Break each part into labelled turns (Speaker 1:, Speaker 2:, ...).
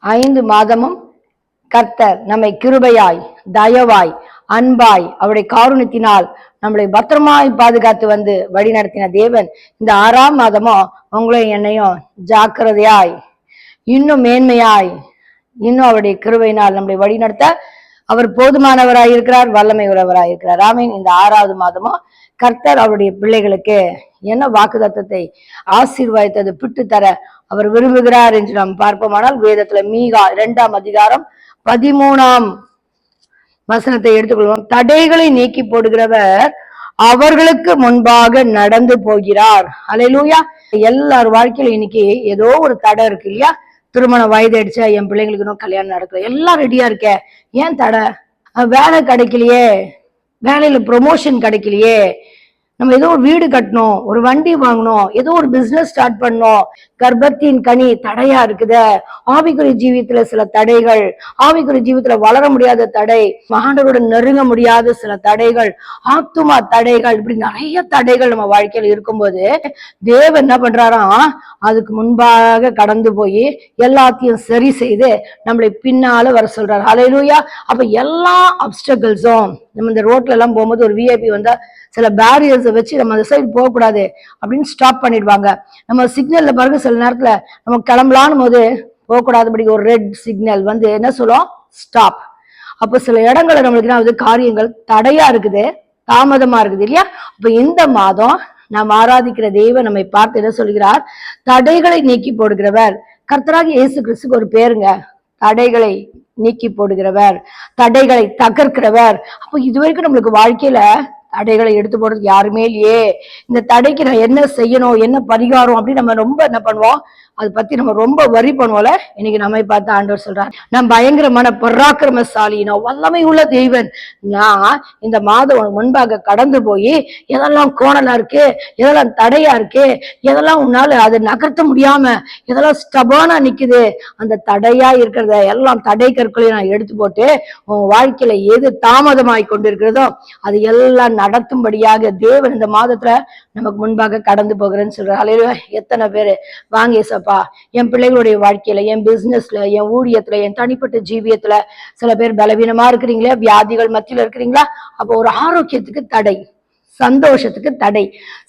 Speaker 1: 5 மாதமும் கர்த்தர் நம்மை கிருபையாய், தயவாய், அன்பாய், அவருடைய காருண்யத்தினால் நம்மளை பத்திரமாய் பாதுகாத்து வந்து வழி நடத்தின தேவன் இந்த 6ஆம் மாதமும் உங்களையும் என்னையும் ஜாக்கிரதையாய், இன்னும் மேன்மையாய், இன்னும் அவருடைய கிருபையினால் நம்மளை வழி நடத்த அவர் போதுமானவராய் இருக்கிறார், வல்லமை உள்ளவராய் இருக்கிறார். ஆமீன். இந்த 6வது மாதமும் கர்த்தர் அவருடைய பிள்ளைகளுக்கு என்ன வாக்குத்தத்தத்தை ஆசீர்வாதத்தை பிட்டு தர அவர் விரும்புகிறார் என்று நாம் பார்ப்போமானால், வேதத்துல மீகா 2ஆம் அதிகாரம் 13ஆம் வசனத்தை எடுத்துக்கொள்வோம். தடைகளை நீக்கி போடுகிறவர் அவர்களுக்கு முன்பாக நடந்து போகிறார். அல்லேலூயா. எல்லார் வாழ்க்கையில இன்னைக்கு ஏதோ ஒரு தடை இருக்கு இல்லையா? திருமண வயது அடிச்சா என் பிள்ளைங்களுக்கு இன்னும் கல்யாணம் நடக்கல, எல்லாம் ரெடியா இருக்க, ஏன் தடை? வேலை கிடைக்கலையே, வேலையில ப்ரொமோஷன் கிடைக்கலையே, நம்ம ஏதோ ஒரு வீடு கட்டணும், ஒரு வண்டி வாங்கணும், ஏதோ ஒரு பிசினஸ் ஸ்டார்ட் பண்ணணும், கர்ப்பத்தின் கனி தடையா இருக்குது. ஆவிக்குரிய ஜீவியத்துல சில தடைகள், ஆவிக்குரிய ஜீவியத்துல வளர முடியாத தடை, ஆண்டவரோட நெருங்க முடியாத சில தடைகள், ஆத்துமா தடைகள், இப்படி நிறைய தடைகள் நம்ம வாழ்க்கையில இருக்கும்போது தேவன் என்ன பண்றாராம், அதுக்கு முன்பாக கடந்து போய் எல்லாத்தையும் சரி செய்து நம்மளை பின்னால வர சொல்றாரு. ஹல்லேலூயா. அப்ப எல்லா அப்டக்கிள்ஸும், நம்ம இந்த ரோட்ல எல்லாம் போகும்போது ஒரு விஐபி வந்தா சில பேரியர்ஸை வச்சு நம்ம அந்த சைடு போகக்கூடாது அப்படின்னு ஸ்டாப் பண்ணிடுவாங்க. நம்ம சிக்னல்ல பாருங்க, சில நேரத்துல நம்ம கிளம்பலான்னு போது போகக்கூடாதுபடி ஒரு ரெட் சிக்னல் வந்து என்ன சொல்லும், ஸ்டாப். அப்போ சில இடங்கள்ல நம்மளுக்கு என்ன காரியங்கள் தடையா இருக்குது, தாமதமா இருக்குது இல்லையா? அப்ப இந்த மாதம் நாம் ஆராதிக்கிற தெய்வம் நம்மை பார்த்து என்ன சொல்கிறார், தடைகளை நீக்கி போடுகிறவர். கர்த்தராகிய இயேசு கிறிஸ்துக்கு ஒரு பேருங்க, தடைகளை நீக்கி போடுகிறவர், தடைகளை தகர்க்கிறவர். அப்போ இதுவரைக்கும் நம்மளுக்கு வாழ்க்கையில தடைகளை எடுத்து போடுறது யாருமே இல்லையே, இந்த தடைக்கு நான் என்ன செய்யணும், என்ன பரிகாரம் அப்படின்னு நம்ம ரொம்ப என்ன பண்ணுவோம், அதை பத்தி நம்ம ரொம்ப வரி பண்ணுவோம்ல. இன்னைக்கு நம்மை பார்த்து ஆண்டவர் சொல்றார், நான் பயங்கரமான பராக்கிரமசாலி, நான் வல்லமை உள்ள தெய்வன். நான் இந்த மாதம் முன்பாக கடந்து போய் எதெல்லாம் கோணலா இருக்கு, எதெல்லாம் தடையா இருக்கு, எதெல்லாம் உன்னால அதை நகர்த்த முடியாம எதெல்லாம் ஸ்டபானா நிக்குது, அந்த தடையா இருக்கிறத எல்லாம் தடை கற்களையும் நான் எடுத்து போட்டு உன் வாழ்க்கையில எது தாமதமாய் கொண்டிருக்கிறதோ அது எல்லாம் நடத்தும்படியாக தேவன் இந்த மாதத்துல நமக்கு முன்பாக கடந்து போகிறேன்னு சொல்றாரு. எத்தனை பேரு வாங்க ஏசப்பா, என் பிள்ளைகளுடைய வாழ்க்கையில, என் பிசினஸ்ல, என் ஊழியத்துல, என் தனிப்பட்ட ஜீவியத்துல சில பேர் பலவீனமா இருக்கிறீங்களா, வியாதிகள் மத்தியில இருக்கிறீங்களா? அப்போ ஒரு ஆரோக்கியத்துக்கு தடை, சந்தோஷத்துக்கு தடை,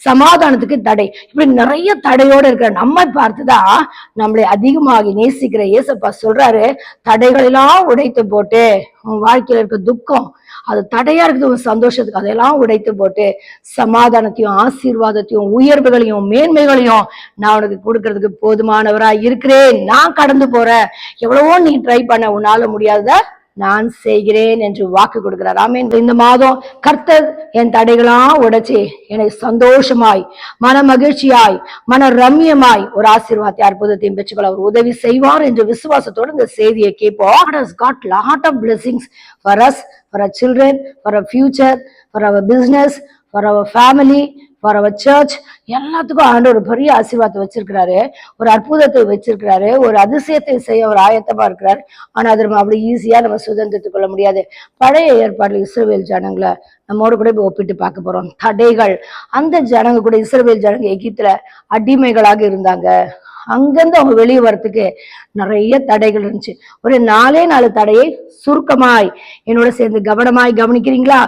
Speaker 1: சமாதானத்துக்கு தடை, இப்படி நிறைய தடையோட இருக்கிற நம்ம பார்த்துதான் நம்மளை அதிகமாக நேசிக்கிற ஏசப்பா சொல்றாரு, தடைகள் எல்லாம் உடைத்து போட்டு உன் வாழ்க்கையில இருக்க துக்கம், அது தடையா இருக்குது உன் சந்தோஷத்துக்கு, அதெல்லாம் உடைத்து போட்டு சமாதானத்தையும் ஆசீர்வாதத்தையும் உயர்வுகளையும் மேன்மைகளையும் நான் உனக்கு கொடுக்கறதுக்கு போதுமானவராய் இருக்கிறேன். நான் கடந்து போறேன், எவ்வளவோ நீ ட்ரை பண்ண, உன்னால முடியாதத நான் செய்கிறேன் என்று வாக்கு கொடுக்கிறார். ஆமென். இந்த மாதம் கர்த்தர் என் தடைகளாம் உடைச்சி என்னை சந்தோஷமாய், மன மகிழ்ச்சியாய், மன ரம்யமாய் ஒரு ஆசீர்வாதத்தை அற்புதத்தையும் பெற்றுக்கொள்ள அவர் உதவி செய்வார் என்ற விசுவாசத்தோடு இந்த செய்தியை கேட்போம். God has got lot of blessings for us, for our children, for our future, for our business, for our family, for our church. எல்லாத்துக்கும் ஆண்டவர் ஒரு பெரிய ஆசீர்வாதத்தை வச்சிருக்கிறாரு, ஒரு அற்புதத்தை வச்சிருக்கிறாரு, ஒரு அதிசயத்தை செய்ய ஒரு ஆயத்தமா இருக்கிறார். ஆனா அது நம்ம அப்படி ஈஸியா நம்ம சுதந்திரத்துக் கொள்ள முடியாது. பழைய ஏற்பாடுல இஸ்ரவேல் ஜனங்களை நம்மோடு கூட இப்ப ஒப்பிட்டு பார்க்க போறோம். தடைகள், அந்த ஜனங்க கூட, இஸ்ரவேல் ஜனங்க எகிப்துல அடிமைகளாக இருந்தாங்க. அங்கிருந்து அவங்க வெளியே வர்றதுக்கு நிறைய தடைகள் இருந்துச்சு. ஒரு 4 தடையை சுருக்கமாய் என்னோட சேர்ந்து கவனமாய் கவனிக்கிறீங்களா?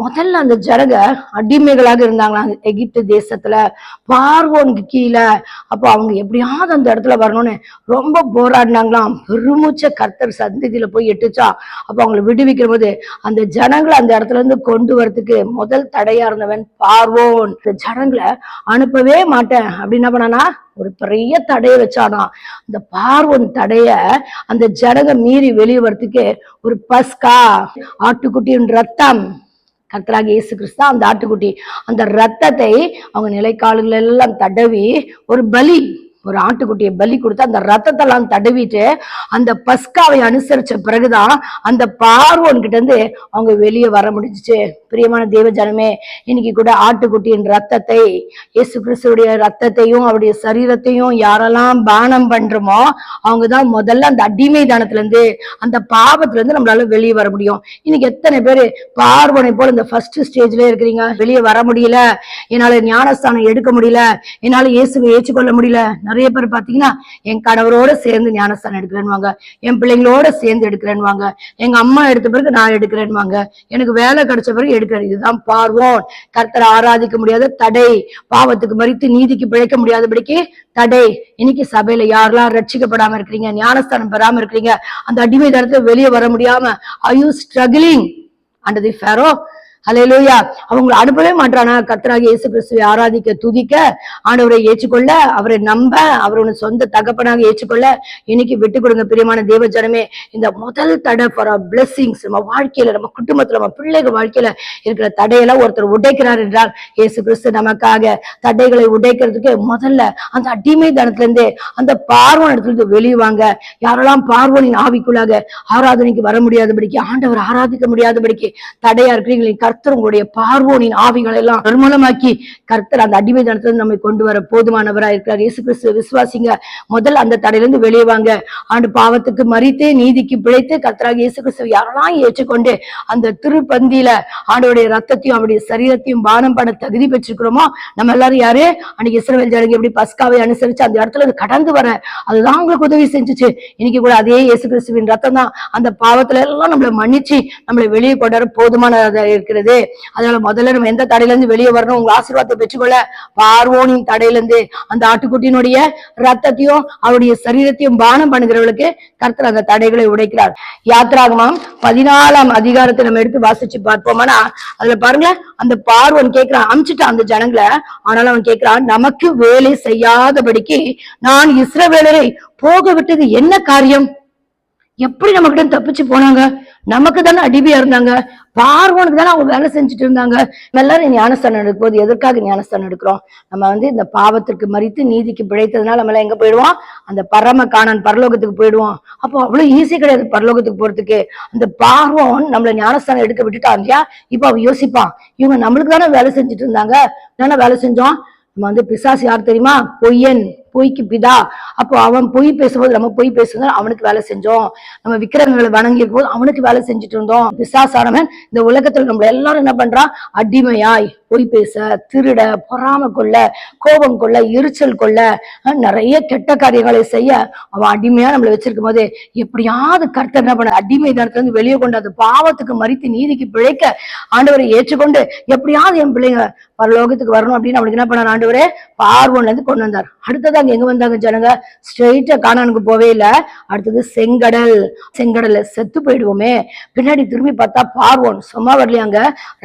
Speaker 1: முதல்ல அந்த ஜனங்க அடிமைகளாக இருந்தாங்களா எகிப்து தேசத்துல, பார்வோனுக்கு கீழே. அப்போ அவங்க எப்படியாவது அந்த இடத்துல வரணும்னு ரொம்ப போராடினாங்களாம். பெருமூச்ச கர்த்தர் சந்ததியில போய் எட்டுச்சா. அப்ப அவங்களை விடுவிக்கிற போது அந்த ஜனங்களை அந்த இடத்துல இருந்து கொண்டு வரதுக்கு முதல் தடையா இருந்தவன் பார்வோன். இந்த ஜனங்களை அனுப்பவே மாட்டேன் அப்படின்னு என்ன பண்ணானா, ஒரு பெரிய தடையை வச்சானா. அந்த பார்வோன் தடைய அந்த ஜனங்க மீறி வெளியே வரத்துக்கு ஒரு பஸ்கா, ஆட்டுக்குட்டியின் ரத்தம், கர்த்தராகிய இயேசு கிறிஸ்து அந்த ஆட்டுக்குட்டி, அந்த ரத்தத்தை அவங்க நிலைக்கால்கள் எல்லாம் தடவி ஒரு பலி, ஒரு ஆட்டுக்குட்டியை பலி கொடுத்து அந்த ரத்தத்தெல்லாம் தடவிட்டு அந்த பஸ்காவை அனுசரிச்ச பிறகுதான் அந்த பார்வோன் கிட்ட இருந்து அவங்க வெளியே வர முடிஞ்சிச்சு. பிரியமான தேவ ஜனமே, இன்னைக்கு கூட ஆட்டுக்குட்டியின் ரத்தத்தை, இயேசு கிறிஸ்துடைய ரத்தத்தையும் அவருடைய சரீரத்தையும் யாரெல்லாம் பானம் பண்றோமோ அவங்கதான் முதல்ல அந்த அடிமை தானத்துல இருந்து, அந்த பாவத்துல இருந்து நம்மளால வெளியே வர முடியும். இன்னைக்கு எத்தனை பேரு பார்வோனை போல இந்த ஃபர்ஸ்ட் ஸ்டேஜ்ல இருக்கிறீங்க, வெளியே வர முடியல, என்னால ஞானஸ்தானம் எடுக்க முடியல, என்னால இயேசுவை ஏற்றுக்கொள்ள முடியல, நிறைய பேர் பாத்தீங்கன்னா என் கணவரோட சேர்ந்து ஞானஸ்தானம் எடுக்கிறேன்னுவாங்க, என் பிள்ளைங்களோட சேர்ந்து எடுக்கிறேன்னுவாங்க, எங்க அம்மா எடுத்த பிறகு நான் எடுக்கிறேன்னுவாங்க, எனக்கு வேலை கிடைச்ச பிறகு எடுக்கிறேன். இதுதான் பார்வோன். கர்த்தரை ஆராதிக்க முடியாத தடை, பாவத்துக்கு மரித்து நீதிக்கு பிழைக்க முடியாதபடிக்கு தடை. இன்னைக்கு சபையில யாரெல்லாம் ரட்சிக்கப்படாம இருக்கிறீங்க, ஞானஸ்தானம் பெறாம இருக்கிறீங்க, அந்த அடிமை தரத்துல வெளியே வர முடியாம are you struggling under the Pharaoh? ஹல்லேலூயா. அவங்களை அனுப்பவே மாட்டானா? கர்த்தராகிய இயேசு கிறிஸ்துவை ஆராதிக்க, துதிக்க, ஆண்டவரை ஏற்றுக்கொள்ள, அவரை நம்ப, அவரோட சொந்த தகப்பனாக ஏற்றுக்கொள்ள இன்னைக்கு விட்டு கொடுங்க பிரியமான தேவ ஜனமே. இந்த முதல் தடை ஃபார் our blessings, நம்ம வாழ்க்கையில, நம்ம குடும்பத்துல, நம்ம பிள்ளைகள் வாழ்க்கையில இருக்கிற தடையெல்லாம் ஒருத்தர் உடைக்கிறார் என்றால் இயேசு கிறிஸ்து நமக்காக தடைகளை உடைக்கிறதுக்கு முதல்ல அந்த அடிமை தனத்துல இருந்து, அந்த பார்வோன் இடத்துல இருந்து வெளியுவாங்க. யாரெல்லாம் பார்வோனின் ஆவிக்குள்ளாக ஆராதனைக்கு வர முடியாதபடிக்கு, ஆண்டவர் ஆராதிக்க முடியாதபடிக்கு தடையா இருக்கிறீங்களே, கர்த்தர் உங்களுடைய பார்வோனின் ஆவிகளை எல்லாம் நிர்மூலமாக்கி கர்த்தர் அந்த அடிமை தனத்திலிருந்து நம்மை கொண்டு வர போதுமானவராக இருக்கிறார். இயேசு கிறிஸ்துவை விசுவாசிங்க. முதல்ல அந்த தடையிலிருந்து வெளியே வாங்க. ஆண்டு பாவத்துக்கு மரித்து நீதிக்கு பிழைத்து கர்த்தராகிய இயேசு கிறிஸ்துவை யாரெல்லாம் ஏற்றுக்கொண்டு அந்த திருப்பந்தியில ஆண்டவருடைய ரத்தத்தையும் அவருடைய சரீரத்தையும் பானம் பண்ண தகுதி பெற்றிருக்கிறோமோ, நம்ம எல்லாரும் யாரு அன்னைக்கு இஸ்ரவேல் ஜனங்க எப்படி பஸ்காவை அனுசரிச்சு அந்த இடத்துல கடந்து வர, அதுதான் உங்களுக்கு உதவி செஞ்சுச்சு. இன்னைக்கு கூட அதே இயேசு கிறிஸ்துவின் ரத்தம் தான் அந்த பாவத்துல எல்லாம் நம்மளை மன்னிச்சு நம்மளை வெளியே கொண்டாட போதுமானதா இருக்கிறது. அதனால முதல்ல நம்ம எந்த தடையில இருந்து வெளியே வரணும்? உங்க ஆசீர்வாதத்தை பெற்றுக்கொள்ள பார்வோனின் தடையில இருந்து அந்த ஆட்டுக்குட்டியினுடைய ரத்தத்தையும் அவருடைய சரீரத்தையும் பானம் பண்ணுகிறவர்களுக்கு கர்த்தர் அந்த தடைகளை உடைக்கிறார். யாத்திராகமம் 14ஆம் அதிகாரத்தை நம்ம எடுத்து வாசிச்சு பார்ப்போம்னா, அதுல பாருங்க, அந்த பார்வோன் கேட்கிறான், அமிச்சுட்டான் அந்த ஜனங்களை. ஆனாலும் அவன் கேட்கிறான், நமக்கு வேலை செய்யாதபடிக்கு நான் இஸ்ரவேலரை போக விட்டது என்ன காரியம்? எப்படி நம்ம கிட்ட தப்பிச்சு போனாங்க? நமக்கு தானே அடிமையா இருந்தாங்க, பார்வோனுக்கு தானே அவங்க வேலை செஞ்சுட்டு இருந்தாங்க. எல்லாரும் ஞானஸ்தானம் எடுக்கும் போது எதற்காக ஞானஸ்தானம் எடுக்கிறோம்? நம்ம இந்த பாவத்திற்கு மரித்து நீதிக்கு பிழைத்ததுனால நம்ம எல்லாம் எங்க போயிடுவோம்? அந்த பரம காணான் பரலோகத்துக்கு போயிடுவோம். அப்போ அவ்வளவு ஈஸி கிடையாது பரலோகத்துக்கு போறதுக்கு. அந்த பார்வோன் நம்மள ஞானஸ்தானம் எடுக்க விட்டுட்டான் இல்லையா? இப்ப அவன் யோசிப்பான், இவங்க நம்மளுக்கு தானே வேலை செஞ்சுட்டு இருந்தாங்க, என்ன வேலை செஞ்சோம்? நம்ம பிசாசு யார் தெரியுமா? பொய்யன், பொய்க்கு பிதா. அப்போ அவன் பொய் பேசும்போது நம்ம பொய் பேசும்போது அவனுக்கு வேலை செஞ்சோம். நம்ம விக்கிரகங்களை வணங்கி இருக்கும் போது அவனுக்கு வேலை செஞ்சுட்டு இருந்தோம். பிசாசானவன் இந்த உலகத்துல நம்மள எல்லாரும் என்ன பண்றான்? அடிமையாய் பொய் பேச, திருட, பொறாம கொள்ள, கோபம் கொள்ள, எரிச்சல் கொள்ள, நிறைய கெட்ட காரியங்களை செய்ய அவன் அடிமையா நம்மளை வச்சிருக்கும் போது எப்படியாவது கர்த்தர் என்ன பண்ண, அடிமை தனத்துல இருந்து வெளியே கொண்டு அந்த பாவத்துக்கு மரித்து நீதிக்கு பிழைக்க ஆண்டவரை ஏற்றுக்கொண்டு எப்படியாவது என் பிள்ளைங்க பரலோகத்துக்கு வரணும் அப்படின்னு அவனுக்கு என்ன பண்ணார்? ஆண்டவரே பார்வோன்ல இருந்து கொண்டு வந்தார். அடுத்தது அங்க எங்க வந்தாங்க ஜனங்க? ஸ்ட்ரெயிட்டா கானானுக்கு போவே இல்ல. அடுத்தது செங்கடல். செங்கடல்ல செத்து போயிடுவோமே. பின்னாடி திரும்பி பார்த்தா பார்வோன் சும்மா வரலையாங்க,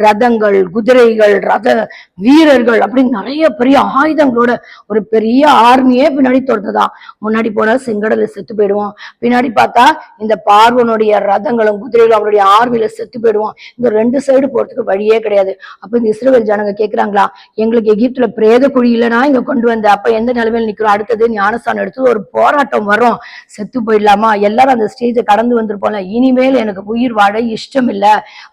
Speaker 1: ரதங்கள், குதிரைகள், ரத வீரர்கள், அப்படின்னு நிறைய பெரிய ஆயுதங்களோட ஒரு பெரிய ஆர்மியே பின்னாடி தோர்த்ததான். முன்னாடி போனா செங்கடல்ல செத்து போயிடுவோம், பின்னாடி பார்த்தா இந்த பார்வோனுடைய ரதங்களும் குதிரைகளும் அவருடைய ஆர்மியில செத்து போயிடுவோம். இந்த ரெண்டு சைடு போறதுக்கு வழியே கிடையாது. அப்ப இந்த இஸ்ரவேல் ஜனங்க கேக்குறாங்களா, எங்களுக்கு எகிப்துல பிரேத குழி இல்லைன்னா இங்க கொண்டு வந்த, அப்ப எந்த நிலைமையில நிக்கிறோம்? அடுத்தது ஞானஸ்தானம் எடுத்து ஒரு போராட்டம் வரும், செத்து போயிடலாமா? எல்லாரும் அந்த ஸ்டேஜை கடந்து வந்திருப்போம்ல, இனிமேல் எனக்கு உயிர் வாழ இஷ்டம் இல்ல,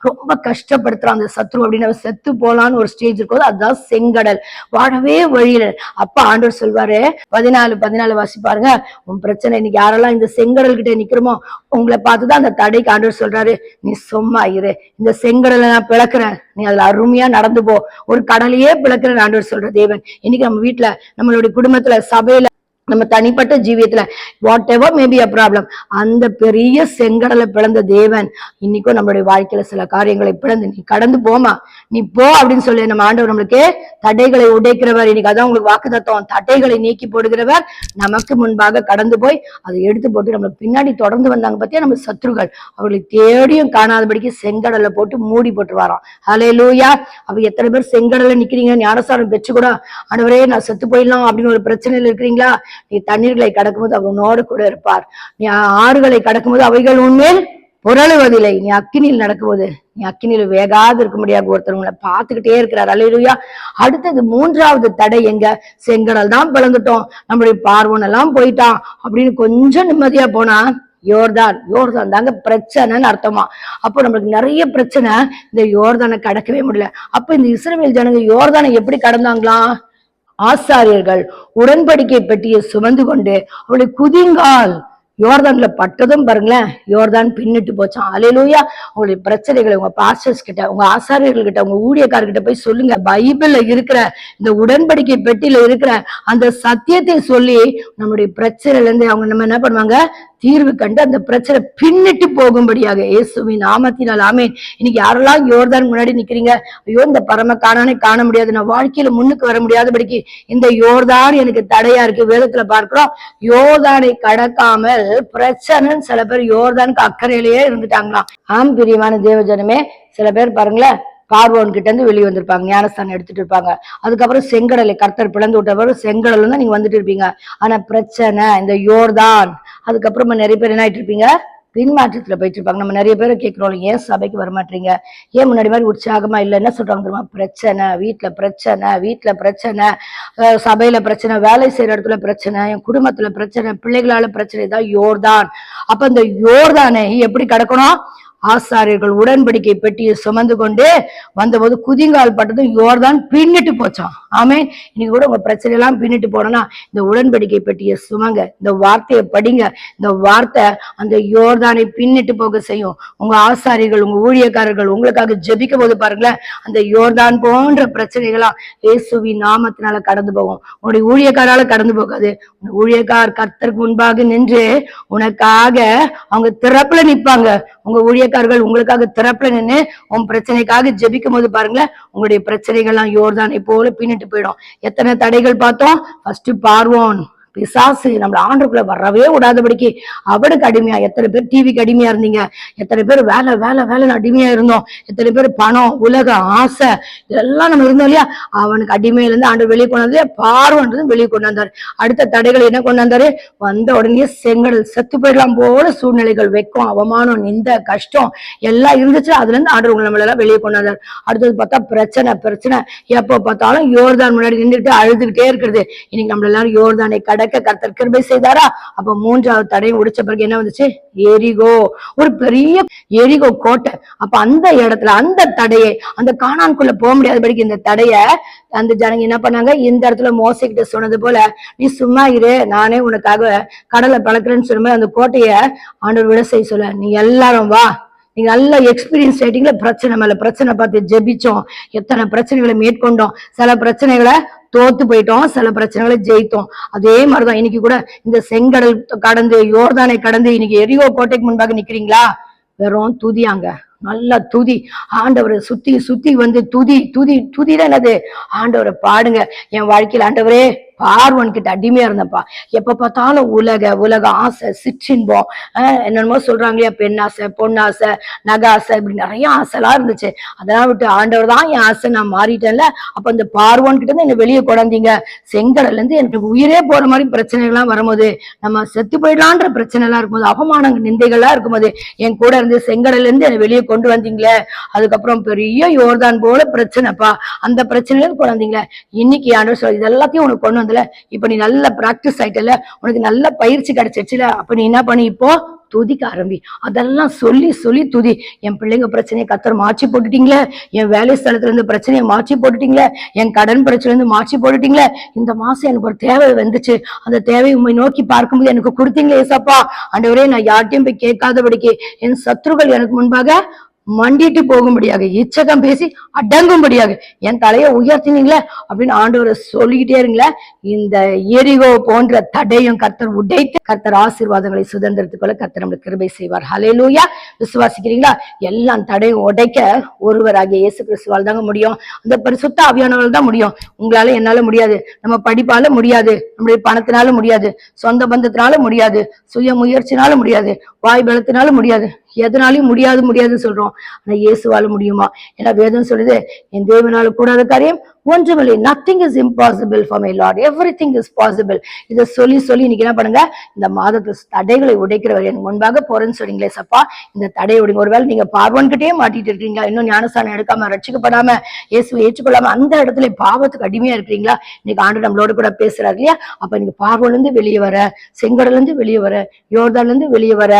Speaker 1: ரொம்ப கஷ்டப்படுத்துறான் அந்த சத்ரு அப்படின்னு செத்து போலான்னு ஒரு ஸ்டேஜ் இருக்கும். அதுதான் செங்கடல், வாழவே வழியில. அப்ப ஆண்டவர் சொல்வாரு, 14 வாசிப்பாருங்க, உன் பிரச்சனை இன்னைக்கு யாரெல்லாம் இந்த செங்கடல் கிட்ட நிக்கிறோமோ உங்களை பார்த்துதான் அந்த தடைக்கு ஆண்டவர் சொல்றாரு, நீ சும்மா இரு, இந்த செங்கடலை நான் பிளக்குறேன், நீ அதுல அருமையா நடந்து போ. ஒரு கடலையே பிளக்குறேன் ஆண்டவர் சொல்ற தேவன். இன்னைக்கு நம்ம வீட்டுல, நம்மளுடைய குடும்பத்துல, சபையில, நம்ம தனிப்பட்ட ஜீவியத்துல whatever maybe a problem, அந்த பெரிய செங்கடலை பிளந்த தேவன் இன்னைக்கும் நம்மளுடைய வாழ்க்கையில சில காரியங்களை பிளந்து நீ கடந்து போமா, நீ போ அப்படின்னு சொல்லி நம்ம ஆண்டவர் நம்மளுக்கு தடைகளை உடைக்கிறவர். இன்னைக்கு அதான் உங்களுக்கு வாக்குத்தத்தம், தடைகளை நீக்கி போடுகிறவர், நமக்கு முன்பாக கடந்து போய் அதை எடுத்து போட்டு நம்மளுக்கு பின்னாடி தொடர்ந்து வந்தாங்க பத்தியா நம்ம சத்ருகள், அவர்களை தேடியும் காணாதபடிக்கு செங்கடலை போட்டு மூடி போட்டு வரோம். ஹல்லேலூயா. அப்ப எத்தனை பேர் செங்கடலை நிக்கிறீங்க? ஞானஸ்தானம் பெற்று கூட ஆண்டவரே நான் செத்து போயிடலாம் அப்படின்னு ஒரு பிரச்சனையில இருக்கிறீங்களா? நீ தண்ணீர்களை கடக்கும்போது அவனோடு கூட இருப்பார். நீ ஆறுகளை கடக்கும்போது அவைகள் உண்மையில் புரளுவதில்லை. நீ அக்கினியில் நடக்கும்போது நீ அக்கினியில வேகாது இருக்க முடியாது. ஒருத்தர் உங்களை பார்த்துக்கிட்டே இருக்கிறார். அல்லேலூயா. அடுத்தது 3வது தடை எங்க? செங்கடல் தான் பிளந்துட்டோம், நம்மளுடைய பார்வோன் எல்லாம் போயிட்டான் அப்படின்னு கொஞ்சம் நிம்மதியா போனா யோர்தான் தாங்க பிரச்சனைன்னு அர்த்தமா. அப்போ நம்மளுக்கு நிறைய பிரச்சனை, இந்த யோர்தானை கடக்கவே முடியல. அப்ப இந்த இஸ்ரவேல் ஜனங்க யோர்தானை எப்படி கடந்தாங்களாம்? ஆசாரியர்கள் உடன்படிக்கை பெட்டியை சுமந்து கொண்டு அவளை குதிங்கால் யோர்தான்ல பட்டதும் பாருங்களேன், யோர்தான் பின்னிட்டு போச்சான். அல்லேலூயா. உங்களுடைய பிரச்சனைகளை உங்க பாஸ்டர்ஸ் கிட்ட, உங்க ஆசாரியர்கள் கிட்ட, உங்க ஊழியக்காரர்கிட்ட போய் சொல்லுங்க. பைபிள்ல இருக்கிற இந்த உடன்படிக்கை பெட்டியில இருக்கிற அந்த சத்தியத்தை சொல்லி நம்முடைய பிரச்சனையில இருந்து அவங்க நம்ம என்ன பண்ணுவாங்க, தீர்வு கண்டு அந்த பிரச்சனை பின்னிட்டு போகும்படியாக இயேசுவின் நாமத்தினால் ஆமென். இன்னைக்கு யாரெல்லாம் யோர்தான் முன்னாடி நிக்கிறீங்க, ஐயோ இந்த பரம காணானை காண முடியாது, நான் வாழ்க்கையில முன்னுக்கு வர முடியாதபடிக்கு இந்த யோர்தான் எனக்கு தடையா இருக்கு. வேதத்துல பார்க்கிறோம், யோர்தானை கடக்காமல் பிரச்சனைன்னு சில பேர் யோர்தானுக்கு அக்கறையிலேயே இருந்துட்டாங்களாம். ஆம் பிரியமான தேவஜனமே, சில பேர் பாருங்களேன், பார்வோன் கிட்ட இருந்து வெளியே வந்திருப்பாங்க, ஞானஸ்தானம் எடுத்துட்டு இருப்பாங்க. அதுக்கப்புறம் செங்கடலை கர்த்தர் பிளந்து விட்டவர் செங்கடல் தான் நீங்க வந்துட்டு இருப்பீங்க. ஆனா பிரச்சனை இந்த யோர்தான், அதுக்கப்புறமா நிறைய பேர் என்ன ஆயிட்டு இருப்பீங்க, பின்மாற்றத்துல போயிட்டு இருப்பாங்க. நம்ம நிறைய பேரை கேட்கிறோம், ஏன் சபைக்கு வரமாட்டீங்க, ஏன் முன்னாடி மாதிரி உற்சாகமா இல்லை, என்ன சொல்றாங்க தெரியுமா, பிரச்சனை, வீட்டுல பிரச்சனை, வீட்டுல பிரச்சனை, சபையில பிரச்சனை, வேலை செய்யற இடத்துல பிரச்சனை, என் குடும்பத்துல பிரச்சனை, பிள்ளைகளால பிரச்சனை தான் யோர்தான். அப்ப இந்த யோர்தானை எப்படி கடக்கணும், ஆசாரியர்கள் உடன்படிக்கை பெட்டியை சுமந்து கொண்டு வந்தபோது குதிங்கால் பட்டதும் யோர்தான் பின்னிட்டு போச்சான். ஆமென். இன்னைக்கு கூட உங்க பிரச்சனை எல்லாம் பின்னிட்டு போனோம்னா இந்த உடன்படிக்கை பெட்டியை சுமங்க, இந்த வார்த்தையை படிங்க. இந்த வார்த்தை அந்த யோர்தானை பின்னிட்டு போக செய்யும். உங்க ஆசாரிகள், உங்க ஊழியக்காரர்கள் உங்களுக்காக ஜெபிக்கும் போது பாருங்களேன், அந்த யோர்தான் போன்ற பிரச்சனைகளாம் இயேசுவின் நாமத்தினால கடந்து போகும். உன்னுடைய ஊழியக்காரால கடந்து போகாது. ஊழியக்கார் கர்த்தருக்கு முன்பாக நின்று உனக்காக அவங்க திறப்புல நிற்பாங்க. உங்க ஊழியக்காரர்கள் உங்களுக்காக திறப்புல நின்று உன் பிரச்சனைக்காக ஜெபிக்கும் போது பாருங்களேன், உங்களுடைய பிரச்சனைகள்லாம் யோர்தானை போல பின்னிட்டு போயிடும். எத்தனை தடைகள் பார்த்தோம். ஃபர்ஸ்ட் பார்வோன் பிசாசு நம்மள ஆண்டுக்குள்ள வரவே விடாதபடிக்கு அவனுக்கு அடிமையா. எத்தனை பேர் டிவிக்கு அடிமையா இருந்தீங்க, எத்தனை பேர் வேலை வேலை வேலைன்னு அடிமையா இருந்தோம், எத்தனை பேர் பணம், உலக ஆசை, இதெல்லாம் நம்ம இருந்தோம் இல்லையா. அவனுக்கு அடிமையில இருந்து ஆண்டு வெளியே கொண்டாந்து பார்வன்றது வெளியே கொண்டாந்தாரு. அடுத்த தடைகள் என்ன கொண்டாந்தாரு, வந்த உடனே செங்கடல், செத்து போயிடலாம் போல சூழ்நிலைகள், வெக்கம், அவமானம், நிந்த, கஷ்டம் எல்லாம் இருந்துச்சு. அதுல இருந்து ஆண்டு உங்களை நம்மள எல்லாம் வெளியே கொண்டாந்தாரு. அடுத்தது பார்த்தா பிரச்சனை, பிரச்சனை எப்போ பார்த்தாலும் யோர்தான் முன்னாடி நின்றுட்டு அழுதுகிட்டே இருக்கிறது. இன்னைக்கு நம்மள எல்லாரும் யோர்தானை கர்த்தர் கிருபை செய்தாரா. அப்ப மூன்றாவது தடையை உடைச்ச பிறகு என்ன வந்துச்சு, எரிகோ, ஒரு பெரிய எரிகோ கோட்டை. அப்ப அந்த இடத்துல அந்த தடையை, அந்த கானான்குள்ள போக முடியாதபடிக்கு இந்த தடைய அந்த ஜனங்க என்ன பண்ணாங்க, இந்த இடத்துல மோசே கிட்ட சொன்னது போல, நீ சும்மா இரு, நானே உனக்காக கடலை பழக்கிறேன்னு சொல்லும்போது அந்த கோட்டைய ஆண்டவர் விட செய்ய சொல்ல, நீ எல்லாரும் வா. நீங்க நல்ல எக்ஸ்பீரியன்ஸ் ஆயிட்டீங்களா, பிரச்சனை மேல பிரச்சனை பார்த்து ஜெபிச்சோம், எத்தனை பிரச்சனைகளை மேற்கொண்டோம், சில பிரச்சனைகளை தோத்து போயிட்டோம், சில பிரச்சனைகளை ஜெயித்தோம். அதே மாதிரிதான் இன்னைக்கு கூட இந்த செங்கடல் கடந்து யோர்தானை கடந்து இன்னைக்கு எரிகோ கோட்டைக்கு முன்பாக நிக்கிறீங்களா, வெறும் துதியாங்க, நல்லா துதி. ஆண்டவரை சுத்தி சுத்தி வந்து துதி துதி துதிதான் என்னது, ஆண்டவரை பாடுங்க. என் வாழ்க்கையில் ஆண்டவரே பார்வன் கிட்ட அடிமையா இருந்தப்பா, எப்ப பார்த்தாலும் உலக ஆசை, சிற்றின்பம், என்னென்னமோ சொல்றாங்களே, பெண்ணாசை, பொன்னாசை, நகாசை, இப்படி நிறைய ஆசைலாம் இருந்துச்சு. அதெல்லாம் விட்டு ஆண்டவர் தான் என் ஆசை, நான் மாறிட்டேன்ல. அப்ப அந்த பார்வன் கிட்ட இருந்து என்ன வெளியே கொண்டாந்தீங்க. செங்கடல்ல இருந்து எனக்கு உயிரே போற மாதிரி பிரச்சனைகள்லாம் வரும்போது, நம்ம செத்து போயிடலான்ற பிரச்சனை எல்லாம் இருக்கும்போது, அவமானங்கள் நிந்தைகள்லாம் இருக்கும்போது என் கூட இருந்து செங்கடல்ல இருந்து என்னை வெளியே கொண்டு வந்தீங்களே. அதுக்கப்புறம் பெரிய யோர்தான் போல பிரச்சனைப்பா, அந்த பிரச்சனையில இருந்து கொண்டு வந்தீங்களே. இன்னைக்கு ஆண்டவர் சொல்ல, இது எல்லாத்தையும் உனக்கு கொண்டு வந்து, இப்ப நீ நல்ல பிராக்டிஸ் ஆயிட்டல, உனக்கு நல்ல பயிற்சி கிடைச்சிருச்சுல, அப்ப நீ என்ன பண்ணி இப்போ துதிக்க ஆரம்பி. அதெல்லாம் சொல்லி சொல்லி துதி. என் பிள்ளைங்க பிரச்சனையை கர்த்தர் மாற்றி போட்டுட்டீங்களே, என் வேலை ஸ்தலத்துல இருந்து பிரச்சனையை மாற்றி போட்டுட்டீங்களே, என் கடன் பிரச்சனை இருந்து மாற்றி போட்டுட்டீங்களே, இந்த மாசம் எனக்கு ஒரு தேவை வந்துச்சு, அந்த தேவையை உண்மை நோக்கி பார்க்கும்போது எனக்கு கொடுத்தீங்களே ஏசப்பா. ஆண்டவரே, நான் யார்ட்டையும் போய் கேட்காதபடிக்கு என் சத்துருக்கள் எனக்கு முன்பாக மண்டிட்டு போகும்படியாக, இச்சகம் பேசி அடங்கும்படியாக என் தலையை உயர்த்தினீங்களே அப்படின்னு ஆண்டவரை சொல்லிக்கிட்டே இருங்களே. இந்த எரிகோ போன்ற தடையும் கர்த்தர் உடைத்து கர்த்தர் ஆசீர்வாதங்களை சுதந்திரத்துக்குள்ள கர்த்தர் நம்மளுக்கு கிருபை செய்வார். ஹல்லேலூயா. விசுவாசிக்கிறீங்களா? எல்லாம் தடையும் உடைக்க ஒருவராகிய இயேசு கிறிஸ்துவால் தாங்க முடியும். அந்த பரிசுத்த ஆவியானவரால் தான் முடியும். உங்களால என்னால முடியாது, நம்ம படிப்பால முடியாது, நம்முடைய பணத்தினால முடியாது, சொந்த பந்தத்தினால முடியாது, சுய முயற்சினால முடியாது, வாய் பலத்தினால முடியாது, எதனாலையும் முடியாதுன்னு சொல்றோம். ஆனா இயேசுவால முடியுமா? ஏன்னா வேதம் சொல்லுது, என் தேவனால கூடாத காரியம் ஒன்றுமில்லை. Nothing is impossible for my Lord, everything is possible. இதை சொல்லி சொல்லி இன்னைக்கு என்ன பண்ணுங்க, இந்த மாதத்து தடைகளை உடைக்கிறவர் எனக்கு முன்பாக போறேன்னு சொன்னீங்களே சப்பா, இந்த தடையை உடைங்க. ஒருவேளை நீங்க பார்வன்கிட்டே மாட்டிட்டு இருக்கீங்களா, இன்னும் ஞானஸ்தானம் எடுக்காம, ரட்சிக்கப்படாம, இயேசுவை ஏற்றுக்கொள்ளாம அந்த இடத்துல பாவத்துக்கு அடிமையா இருக்கிறீங்களா, இன்னைக்கு ஆண்டு நம்மளோட கூட பேசுறாரு இல்லையா. அப்ப நீங்க பார்வன்ல இருந்து வெளியே வர, செங்கடல்ல இருந்து வெளியே வர, யோர்தான்ல இருந்து வெளியே வர,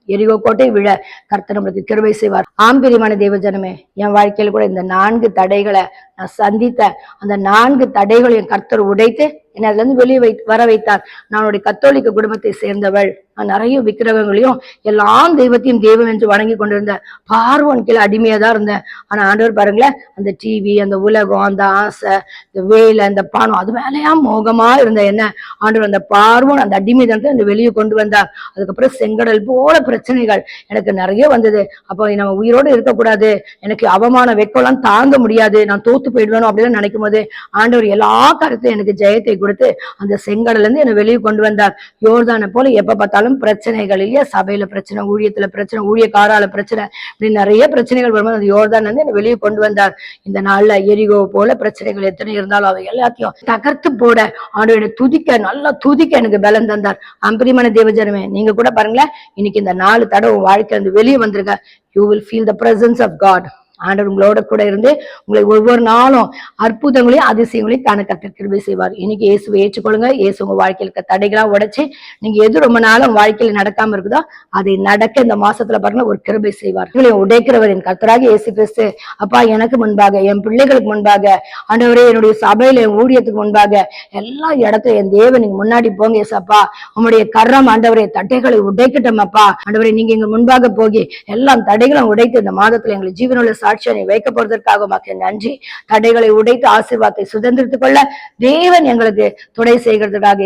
Speaker 1: எரிகோ கோட்டை விழ கர்த்தர் நம்மளுக்கு கிருபை செய்வார். ஆம்பிரியமான தேவ ஜனமே, என் வாழ்க்கையில கூட இந்த 4 தடைகளை நான் சந்தித்த அந்த 4 தடைகளையும் கர்த்தர் உடைத்து என்னை அதுல இருந்து வெளியே வர வைத்தார். நான் கத்தோலிக்க குடும்பத்தை சேர்ந்தவள். நான் நிறைய விக்கிரகங்களையும் எல்லாம் தெய்வத்தையும் தெய்வம் என்று வணங்கி கொண்டிருந்தேன். பார்வோன் கீழே அடிமையா தான் இருந்தேன். ஆனா ஆண்டவர் பாருங்களேன், அந்த டிவி, அந்த உலகம், அந்த ஆசை, இந்த வேலை, அந்த பணம், அது மேலேயா மோகமா இருந்த என்ன ஆண்டவர் அந்த பார்வோன் அந்த அடிமைதனத்தை அந்த வெளியே கொண்டு வந்தார். அதுக்கப்புறம் செங்கடல் போல பிரச்சனைகள் எனக்கு நிறைய வந்தது. அப்போ நம்ம உயிரோடு இருக்கக்கூடாது, எனக்கு அவமான வெக்கலாம் தாங்க முடியாது, நான் தோத்து போயிடுவேணும் அப்படின்னு நினைக்கும் போது ஆண்டவர் எல்லா காரியத்தையும் எனக்கு ஜெயத்தை கொடுத்து அந்த செங்கடல்ல இருந்து என்னை வெளியே கொண்டு வந்தார். யோர்தானை போல எப்ப பார்த்தாலும் பிரச்சனைகள் இல்லையா, சபையில பிரச்சனை, ஊழியத்துல பிரச்சனை, ஊழியக்காரால பிரச்சனை, இப்படி நிறைய பிரச்சனைகள் வரும்போது அந்த யோர்தான் வந்து என்னை வெளியே கொண்டு வந்தார். இந்த நாள்ல எரிகோ போல பிரச்சனைகள் எத்தனை இருந்தாலும் அவை எல்லாத்தையும் தகர்த்து போட ஆண்டவரை துதிக்க, நல்லா துதிக்க எனக்கு பலன் தந்தார். அம்பிரியமான தேவஜனமே, நீங்க கூட பாருங்களேன், இன்னைக்கு இந்த 4 தடவை வாழ்க்கை வந்து வெளியே வந்திருக்க. You will feel the presence of God. ஆண்டவர் உங்களோட கூட இருந்து உங்களை ஒவ்வொரு நாளும் அற்புதங்களையும் அதிசயங்களையும் காண கர்த்தர் கிருபை செய்வார். இன்னைக்கு இயேசுவை ஏற்றுக்கொள்ளுங்க. இயேசு உங்க வாழ்க்கையில் இருக்க தடைகளா உடைச்சு நீங்க எது ரொம்ப நாளும் வாழ்க்கையில நடக்காம இருக்குதோ அதை நடக்க இந்த மாசத்துல பாருங்க ஒரு கிருபை செய்வார். உடைக்கிறவர் என் கர்த்தராகிய இயேசு கிறிஸ்து. அப்பா, எனக்கு முன்பாக, என் பிள்ளைகளுக்கு முன்பாக, ஆண்டவரே என்னுடைய சபையில, என் ஊழியத்துக்கு முன்பாக, எல்லா இடத்துல என் தேவன் நீங்க முன்னாடி போங்க ஏசப்பா. உங்களுடைய கரம் ஆண்டவரே தடைகளை உடைக்கட்டும் அப்பா. ஆண்டவரே நீங்க எங்க முன்பாக போகி எல்லாம் தடைகளும் உடைத்து இந்த மாதத்துல எங்களை ஜீவனுள்ள சாட்சியை வைக்க போறதற்காக மக்கள் நன்றி. தடைகளை உடைத்து ஆசீர்வாதத்தை சுதந்திரத்துக் கொள்ள தேவன் எங்களுக்கு துணை செய்கிறதுக்காக